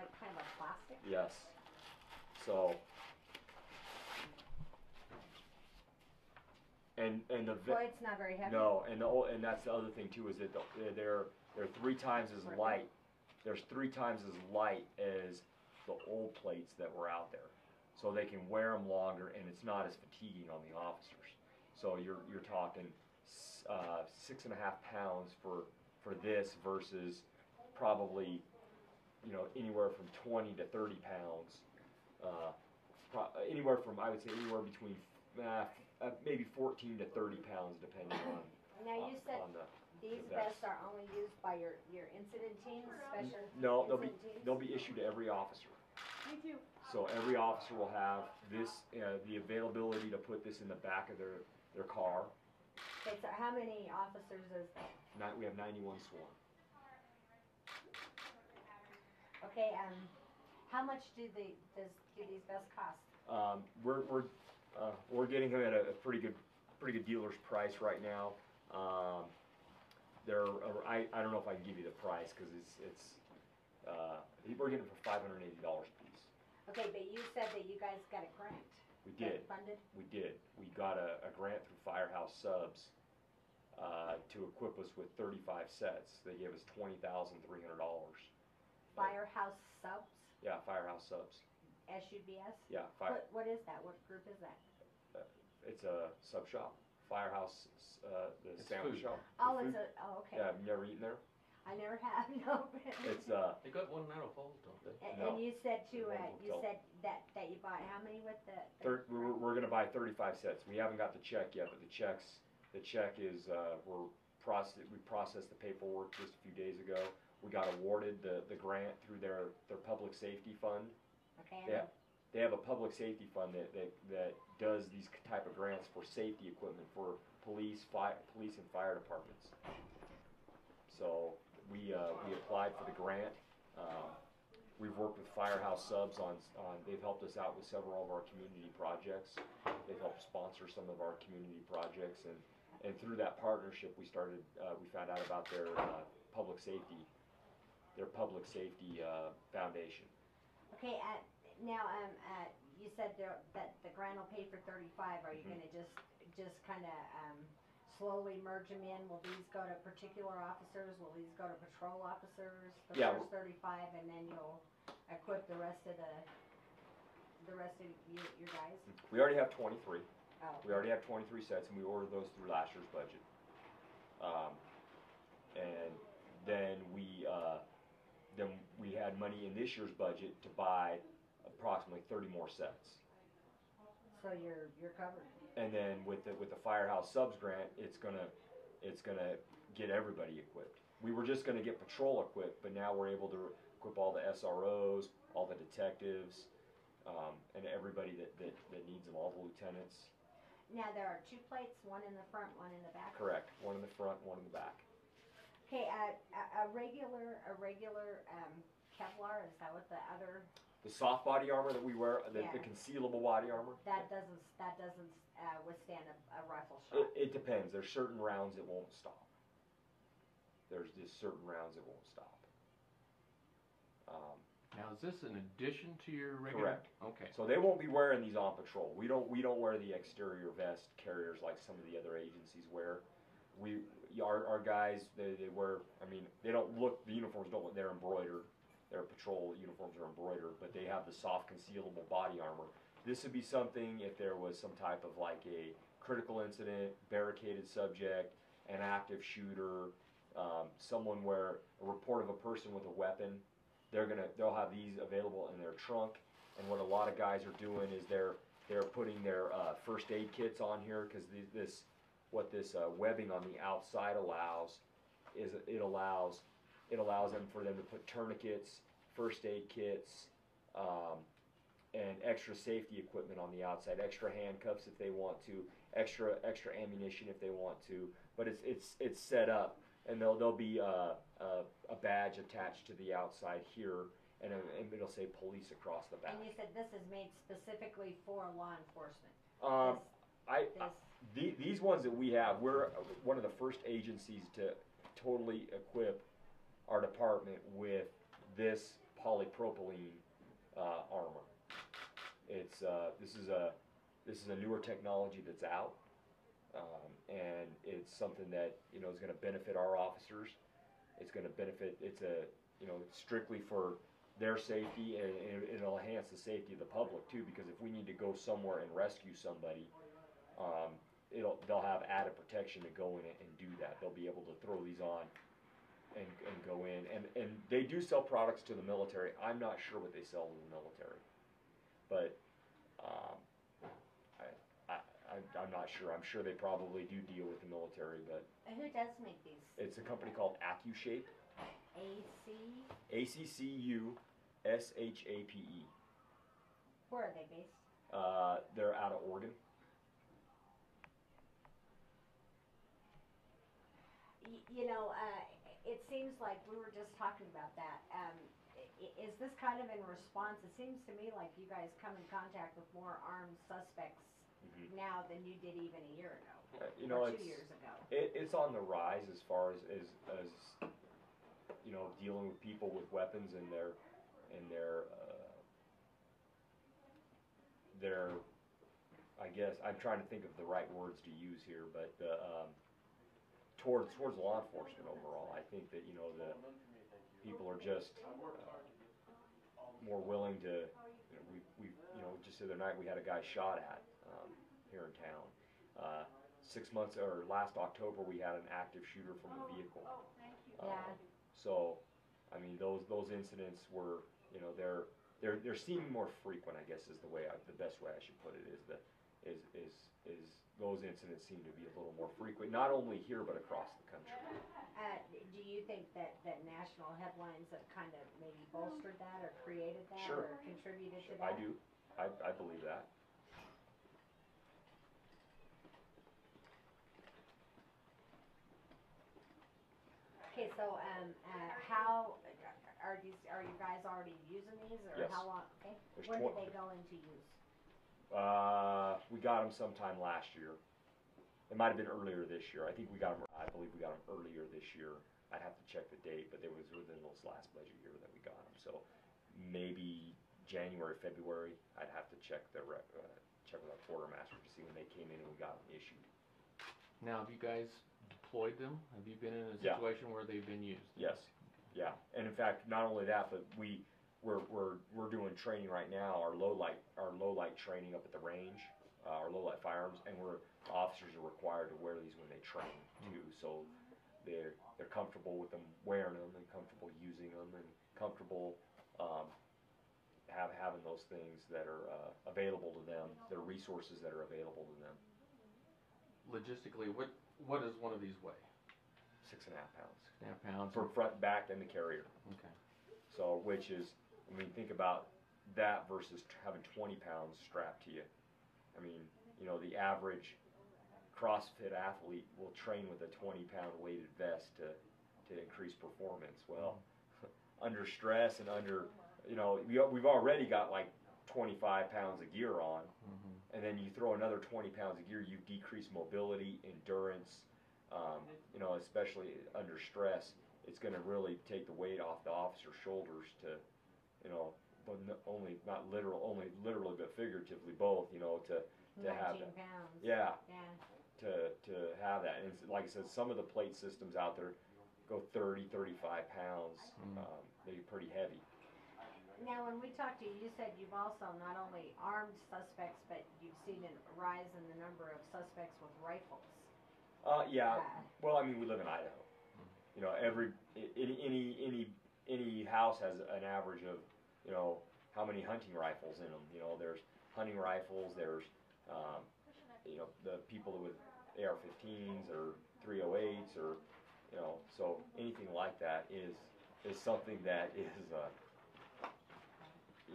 like kind of a plastic? Yes. So. And the it's not very heavy. No, and that's the other thing too, is that they're 3 times as light. There's 3 times as light as the old plates that were out there, so they can wear them longer, and it's not as fatiguing on the officers. So you're talking 6.5 pounds for this versus probably, you know, anywhere from 20 to 30 pounds. Anywhere from, I would say, anywhere between maybe 14 to 30 pounds, depending on. Now you said these vests are only used by your incident teams, special No, teams? they'll be issued to every officer. Me too. So every officer will have this, the availability to put this in the back of their car. Okay, so how many officers is that? We have 91 sworn. Okay, how much do these vests cost? We're getting them at a pretty good dealer's price right now. I don't know if I can give you the price, because we're getting them for $580 a piece. Okay, but you said that you guys got a grant. We did. Funded? We did. We got a grant through Firehouse Subs to equip us with 35 sets. They gave us $20,300. Firehouse Subs? Yeah, Firehouse Subs. SUBS? Yeah. What is that? What group is that? It's a sub shop. Firehouse, the sandwich shop. Oh, okay. Yeah, have you never eaten there? I never have, no. It's they got one in Narrow Falls, don't they? And you said that you bought how many with the? We're going to buy 35 sets. We haven't got the check yet, but the check is we processed the paperwork just a few days ago. We got awarded the grant through their public safety fund. Okay. They have a public safety fund that does these type of grants for safety equipment for police and fire departments. So we applied for the grant. We've worked with Firehouse Subs on they've helped us out with several of our community projects. They've helped sponsor some of our community projects, and through that partnership we found out about their public safety foundation. Okay, now you said that the grant will pay for 35. Are you going to just kind of slowly merge them in? Will these go to particular officers? Will these go to patrol officers? The first 35, and then you'll equip the rest of your guys? We already have 23. Oh. We already have 23 sets, and we ordered those through last year's budget. And then we had money in this year's budget to buy approximately 30 more sets. So you're covered. And then with the Firehouse Subs grant, it's gonna get everybody equipped. We were just gonna get patrol equipped, but now we're able to equip all the SROs, all the detectives, and everybody that needs them, all the lieutenants. Now there are 2 plates, one in the front, one in the back. Correct. One in the front, one in the back. Okay, a regular Kevlar, is that what the other? The soft body armor that we wear, the concealable body armor. That doesn't withstand a rifle shot. It depends. There's certain rounds it won't stop. There's just certain rounds it won't stop. Now, is this in addition to your regular? Correct. Okay. So they won't be wearing these on patrol. We don't wear the exterior vest carriers like some of the other agencies wear. Our guys, they wear. I mean, they don't look. The uniforms don't look. They're embroidered. Their patrol uniforms are embroidered, but they have the soft concealable body armor. This would be something if there was some type of like a critical incident, barricaded subject, an active shooter, someone where a report of a person with a weapon. They'll have these available in their trunk. And what a lot of guys are doing is they're putting their first aid kits on here, because this webbing on the outside allows is it allows them to put tourniquets, first aid kits, and extra safety equipment on the outside, extra handcuffs if they want to, extra ammunition if they want to. But it's set up, and there'll be a badge attached to the outside here, and it'll say police across the back. And you said this is made specifically for law enforcement. These ones that we have, we're one of the first agencies to totally equip our department with this polypropylene armor. It's this is a newer technology that's out, and it's something that is going to benefit our officers. It's going to benefit. It's strictly for their safety, and it'll enhance the safety of the public too. Because if we need to go somewhere and rescue somebody, they'll have added protection to go in and do that. They'll be able to throw these on and go in, and they do sell products to the military. I'm not sure what they sell to the military, but I'm not sure. I'm sure they probably do deal with the military, but Who does make these? it's a company called AccuShape. AC? AccuShape. Where are they based? They're out of Oregon. It seems like we were just talking about that. Is this kind of in response? It seems to me like you guys come in contact with more armed suspects now than you did even a year ago, or 2 years ago. It's on the rise as far as dealing with people with weapons and their I guess I'm trying to think of the right words to use here, but towards law enforcement overall. I think that the people are just more willing to. We just the other night we had a guy shot at here in town. 6 months or last October we had an active shooter from a vehicle. Yeah. So, I mean those incidents were they're seeming more frequent. I guess is the best way I should put it is those incidents seem to be a little more frequent, not only here but across the country. Do you think that national headlines have kind of maybe bolstered that or created that Sure. or contributed to that? I do. I believe that. Okay, so how are you guys already using these, or Yes. how long? Okay, There's when did they go into use? We got them sometime last year. It might have been earlier this year. I believe we got them earlier this year. I'd have to check the date, but it was within this last budget year that we got them. So maybe January, February. I'd have to check check with our quartermaster to see when they came in and we got them issued. Now, have you guys deployed them? Have you been in a Yeah. situation where they've been used? Yes, yeah, and in fact, not only that, but we're doing training right now. Our low light training up at the range, our low light firearms, and officers are required to wear these when they train too. So they're comfortable with them wearing them, and comfortable using them, and comfortable having those things that are available to them. Their resources that are available to them. Logistically, what does one of these weigh? 6.5 pounds. 6.5 pounds. For front, back, and the carrier. Okay. So, which is, I mean, think about that versus having 20 pounds strapped to you. I mean, the average CrossFit athlete will train with a 20-pound weighted vest to increase performance. Well, under stress and under, we've already got like 25 pounds of gear on, and then you throw another 20 pounds of gear, you decrease mobility, endurance, especially under stress. It's going to really take the weight off the officer's shoulders to, but only literally, but figuratively both, to 19 have that. pounds. Yeah. Yeah. To have that. And it's, like I said, some of the plate systems out there go 30, 35 pounds. They're pretty heavy. Now, when we talked to you, you said you've also not only armed suspects, but you've seen a rise in the number of suspects with rifles. Yeah. Well, I mean, we live in Idaho. Any house has an average of, how many hunting rifles in them. There's hunting rifles. There's, the people with AR-15s or 308s or, so anything like that is something that is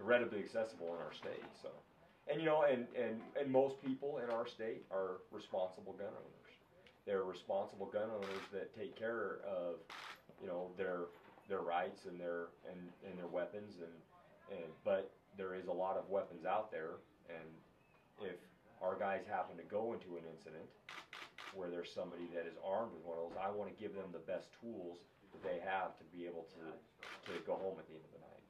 readily accessible in our state. So, and most people in our state are responsible gun owners. They're responsible gun owners that take care of, their rights and their weapons but there is a lot of weapons out there, and if our guys happen to go into an incident where there's somebody that is armed with one of those, I want to give them the best tools that they have to be able to go home at the end of the night.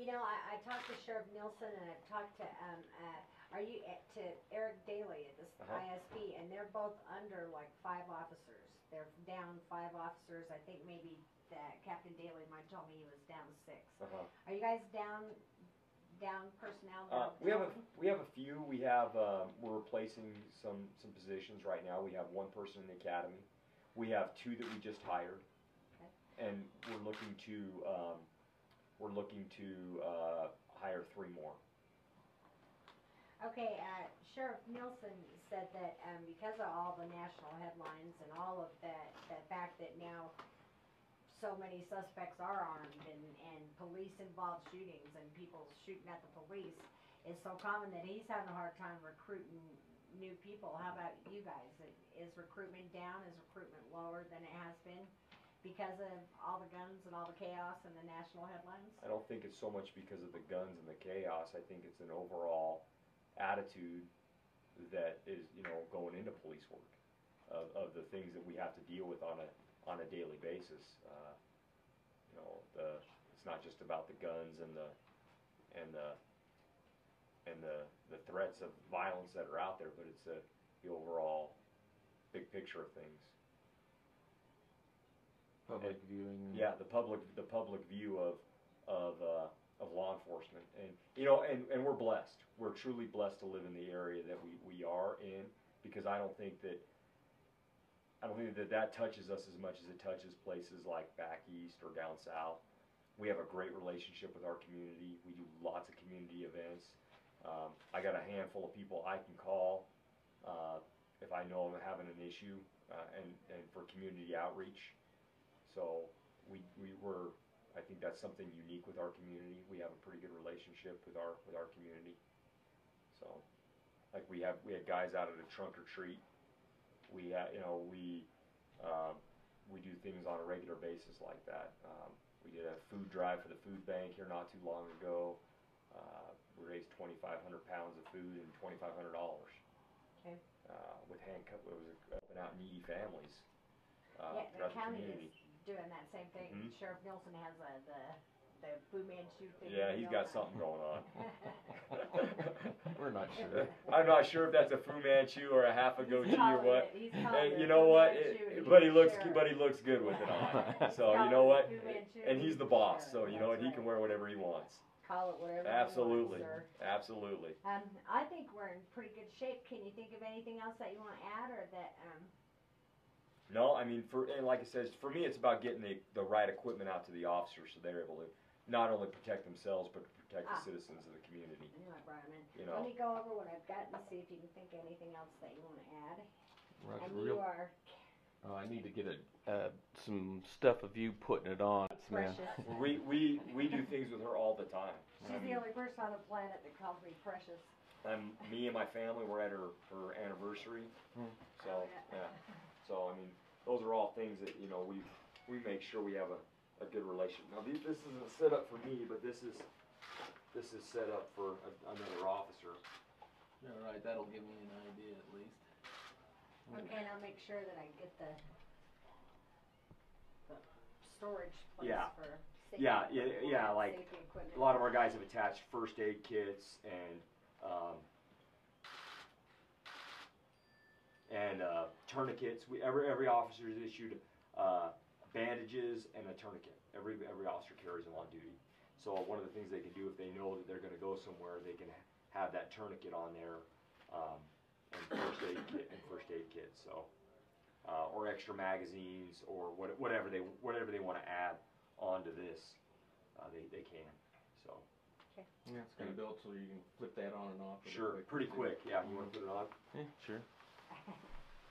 You know, I talked to Sheriff Nielsen and I've talked to, to Eric Daly at this ISP, and they're both under like 5 officers. They're down 5 officers. I think maybe that Captain Daly might tell me he was down 6. Are you guys down personnel? We have a few. We have we're replacing some positions right now. We have 1 person in the academy. We have 2 that we just hired, and we're looking to hire 3 more. Okay, Sheriff Nielsen said that because of all the national headlines and all of that, the fact that now so many suspects are armed and police-involved shootings and people shooting at the police is so common that he's having a hard time recruiting new people. How about you guys? Is recruitment down? Is recruitment lower than it has been because of all the guns and all the chaos and the national headlines? I don't think it's so much because of the guns and the chaos. I think it's an overall attitude that is, going into police work of the things that we have to deal with on a daily basis. It's not just about the guns and the threats of violence that are out there, but it's the overall big picture of things. Public viewing. Yeah, the public view of law enforcement, and we're blessed. We're truly blessed to live in the area that we are in, because I don't think that touches us as much as it touches places like back east or down south. We have a great relationship with our community. We do lots of community events. I got a handful of people I can call if I know I'm having an issue, and for community outreach. So I think that's something unique with our community. We have a pretty good relationship with our community. So, like we had guys out at a trunk or treat. We do things on a regular basis like that. We did a food drive for the food bank here not too long ago. We raised 2,500 pounds of food and $2,500. Okay. With it was helping out needy families. The throughout the county community. is doing that same thing. Sheriff Nielsen has the Fu Manchu thing. Yeah, he's got something going on. We're not sure. I'm not sure if that's a Fu Manchu or a half a goatee or what. He's And you know what? But he looks good with it on. So you know what? And he's the boss, so you know what? He can wear whatever he wants. Call it whatever. Absolutely, You want, sir. absolutely. I think we're in pretty good shape. Can you think of anything else that you want to add, or that? No, I mean, like I said, for me, it's about getting the right equipment out to the officers so they're able to not only protect themselves but to protect the citizens of the community. I knew I brought him in. You know. Let me go over what I've got and see if you can think of anything else that you want to add. Roger, And you are Oh, I need to get some stuff of you putting it on. precious. We do things with her all the time. She's the only person on the planet that calls me precious. Me and my family were at her anniversary, so yeah. So I mean, those are all things that we make sure we have a good relation. Now this isn't set up for me, but this is set up for another officer. All right, that'll give me an idea at least. Okay, and I'll make sure that I get the storage place for safety. Yeah, like safety equipment. a lot of our guys have attached first aid kits and tourniquets. Every officer is issued bandages and a tourniquet. Every officer carries them on duty. So one of the things they can do if they know that they're going to go somewhere, they can have that tourniquet on there, and first aid kit. So or extra magazines or whatever they want to add onto this, they can. So. Okay. Yeah, it's kind of built so you can flip that on and off. Sure, pretty quick. Yeah, you want to put it on? Yeah, sure.